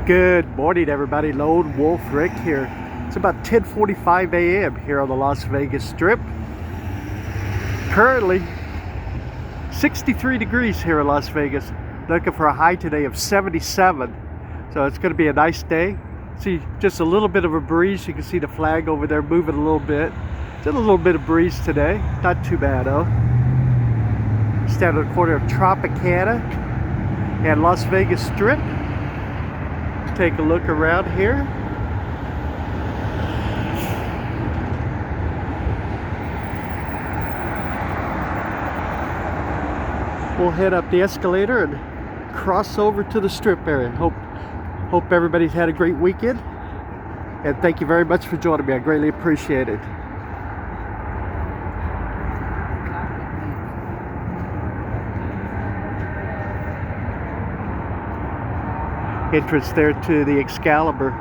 Good morning, everybody. Lone Wolf Rick here. It's about 10:45 a.m. here on the Las Vegas Strip. Currently 63 degrees here in Las Vegas. Looking for a high today of 77. So it's going to be a nice day. See just a little bit of a breeze. You can see the flag over there moving a little bit. Just a little bit of breeze today. Not too bad though. Stand on the corner of Tropicana and Las Vegas Strip. Take a look around here. We'll head up the escalator and cross over to the Strip area. Hope everybody's had a great weekend, and thank you very much for joining me. I greatly appreciate it. Entrance there to the Excalibur.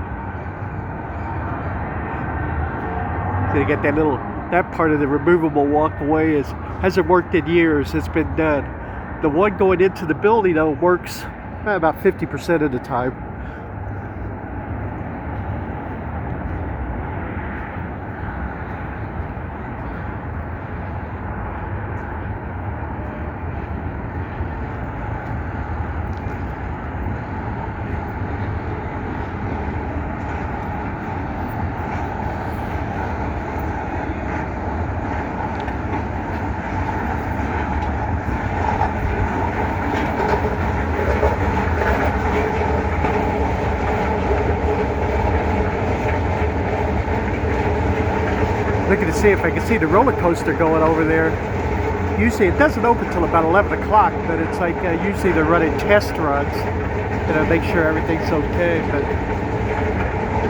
So you get that part of the removable walkway hasn't worked in years. It's been done. The one going into the building though works about 50% of the time. Looking to see if I can see the roller coaster going over there. Usually it doesn't open till about 11 o'clock, but it's like usually they're running test runs, make sure everything's okay, but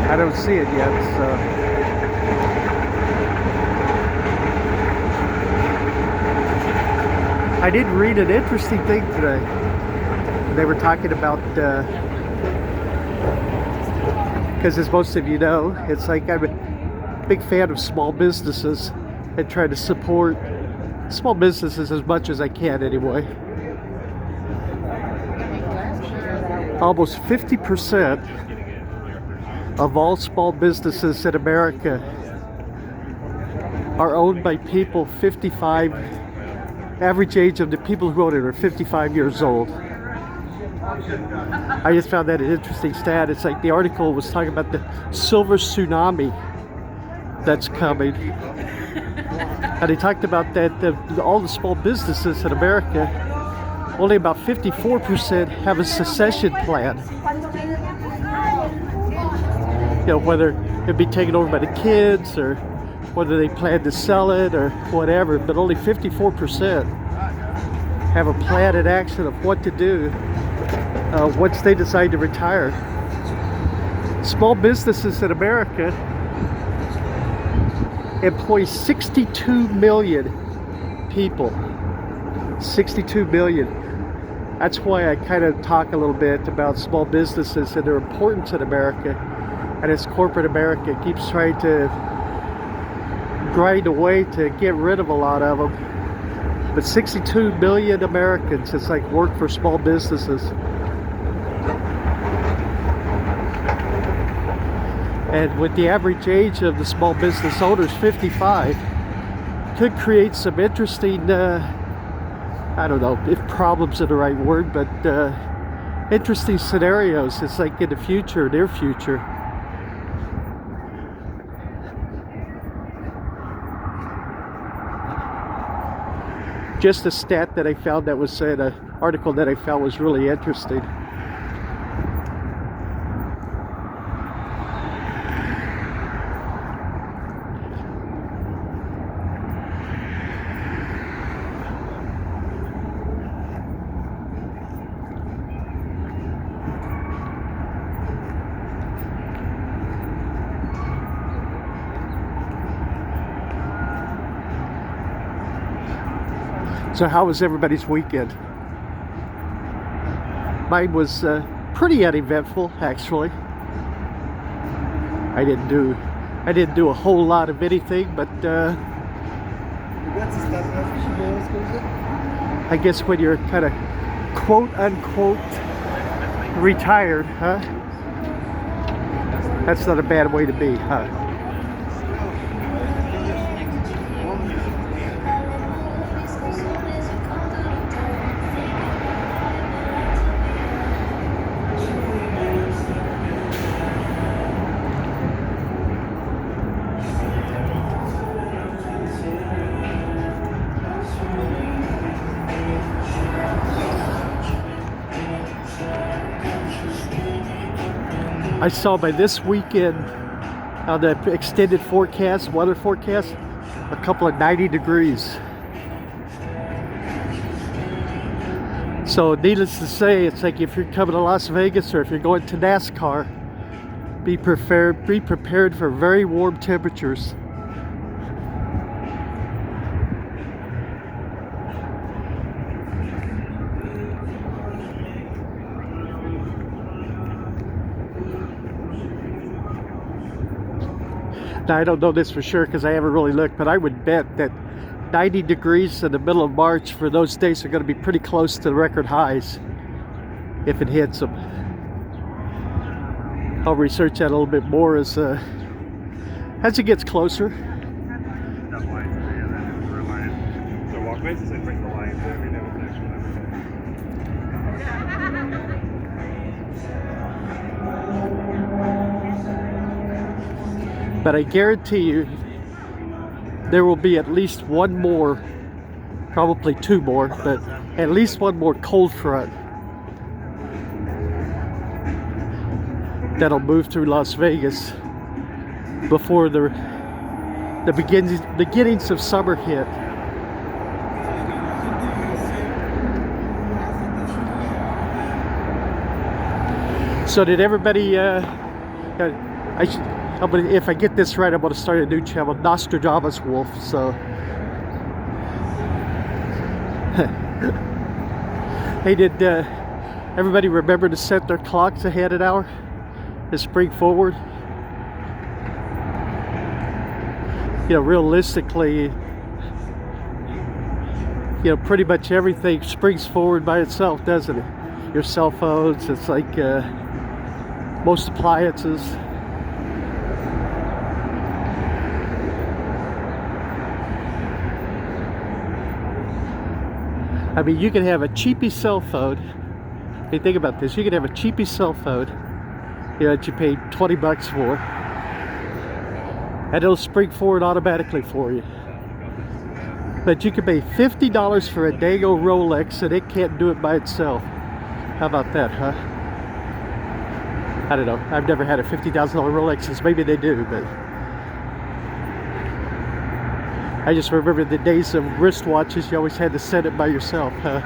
I don't see it yet, so. I did read an interesting thing today. They were talking about, because as most of you know, it's like I'm a big fan of small businesses and try to support small businesses as much as I can anyway. Almost 50% of all small businesses in America are owned by people 55, average age of the people who own it are 55 years old. I just found that an interesting stat. It's like the article was talking about the silver tsunami that's coming, and they talked about that all the small businesses in America, only about 54% have a succession plan. Whether it be taken over by the kids or whether they plan to sell it or whatever, but only 54% have a plan in action of what to do once they decide to retire. Small businesses in America employ 62 million people. 62 million. That's why I kind of talk a little bit about small businesses and their importance in America. And as corporate America keeps trying to grind away to get rid of a lot of them. But 62 million Americans, it's like work for small businesses. And with the average age of the small business owners, 55, could create some interesting, I don't know if problems are the right word, but interesting scenarios. It's like in the future, near future. Just a stat that I found that was an article that I found was really interesting. So how was everybody's weekend? Mine was pretty uneventful, actually. I didn't do a whole lot of anything, but I guess when you're kind of quote unquote retired, huh? That's not a bad way to be, huh? I saw by this weekend on the extended forecast, weather forecast, a couple of 90 degrees. So needless to say, it's like if you're coming to Las Vegas or if you're going to NASCAR, be prepared for very warm temperatures. Now, I don't know this for sure because I haven't really looked, but I would bet that 90 degrees in the middle of March for those days are going to be pretty close to the record highs if it hits them. I'll research that a little bit more as it gets closer. That lion area, that is where lions. The walkways is like bring the lions in. We never next one But I guarantee you there will be at least one more, probably two more, but at least one more cold front that'll move through Las Vegas before the beginnings of summer hit. So did everybody, if I get this right, I'm going to start a new channel, Nostradamus Wolf. So, hey, did everybody remember to set their clocks ahead an hour to spring forward? You know, realistically, you know, pretty much everything springs forward by itself, doesn't it? Your cell phones, it's like most appliances. I mean, you can have a cheapy cell phone. I mean, think about this. You can have a cheapy cell phone, you know, that you paid 20 bucks for, and it'll spring forward automatically for you. But you can pay $50 for a Dago Rolex and it can't do it by itself. How about that, huh? I don't know. I've never had a $50,000 Rolex, maybe they do, but I just remember the days of wristwatches. You always had to set it by yourself, huh?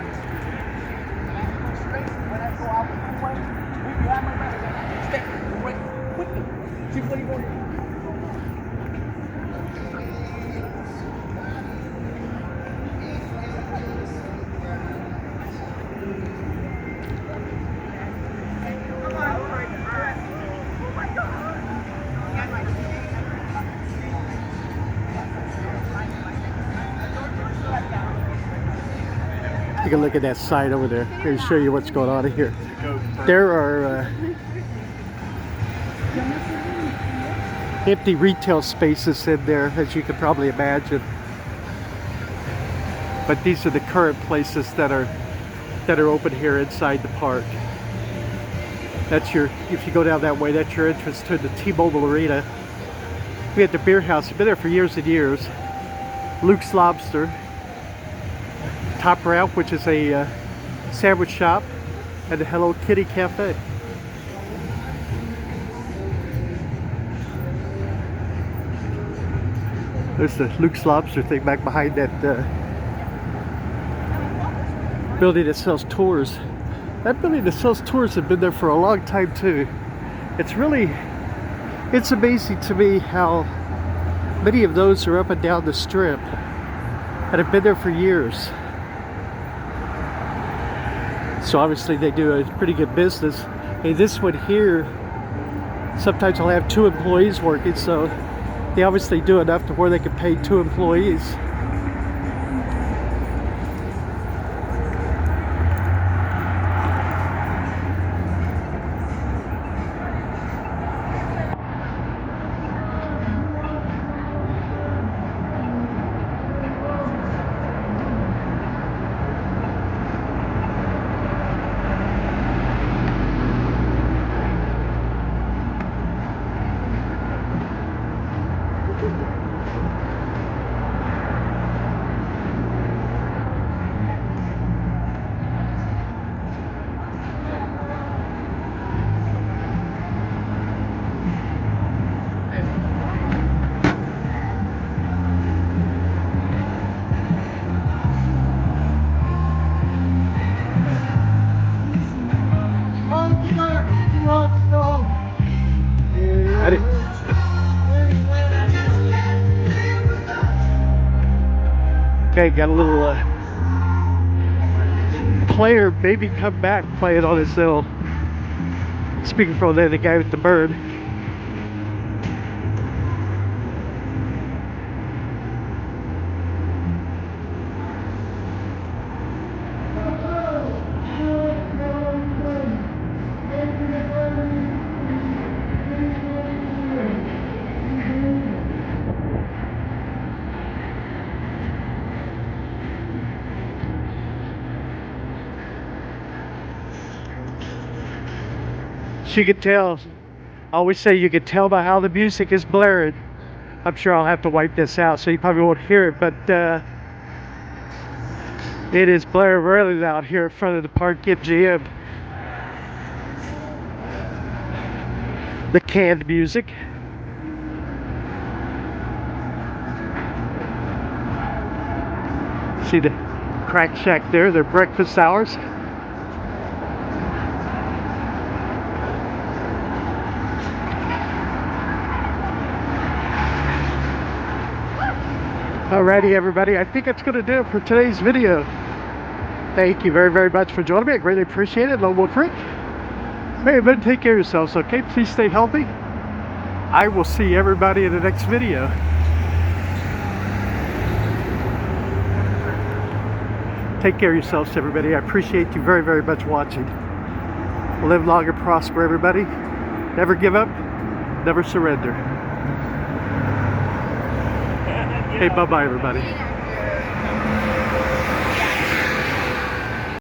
Take a look at that sign over there. Let me show you what's going on here. There are empty retail spaces in there, as you can probably imagine. But these are the current places that are open here inside the park. That's your, if you go down that way, that's your entrance to the T-Mobile Arena. We had the beer house, been there for years and years. Luke's Lobster. Top Ralph, which is a sandwich shop, and the Hello Kitty Cafe. There's the Luke's Lobster thing back behind that building that sells tours. That building that sells tours has been there for a long time too. It's amazing to me how many of those are up and down the strip and have been there for years. So obviously they do a pretty good business. Hey, this one here, sometimes I'll have 2 employees working, so they obviously do enough to where they can pay 2 employees. I did. Okay, got a little player maybe come back playing on his little speakerphone there, the guy with the bird. She could tell. I always say you could tell by how the music is blaring. I'm sure I'll have to wipe this out so you probably won't hear it, but it is blaring really loud here in front of the Park MGM. The canned music. See the crack shack there, their breakfast hours. Alrighty everybody, I think that's going to do it for today's video. Thank you very, very much for joining me. I greatly appreciate it. Lone Wolf Rick. Hey, everybody, take care of yourselves, okay? Please stay healthy. I will see everybody in the next video. Take care of yourselves, everybody. I appreciate you very, very much watching. Live long and prosper, everybody. Never give up. Never surrender. Hey, bye-bye, everybody.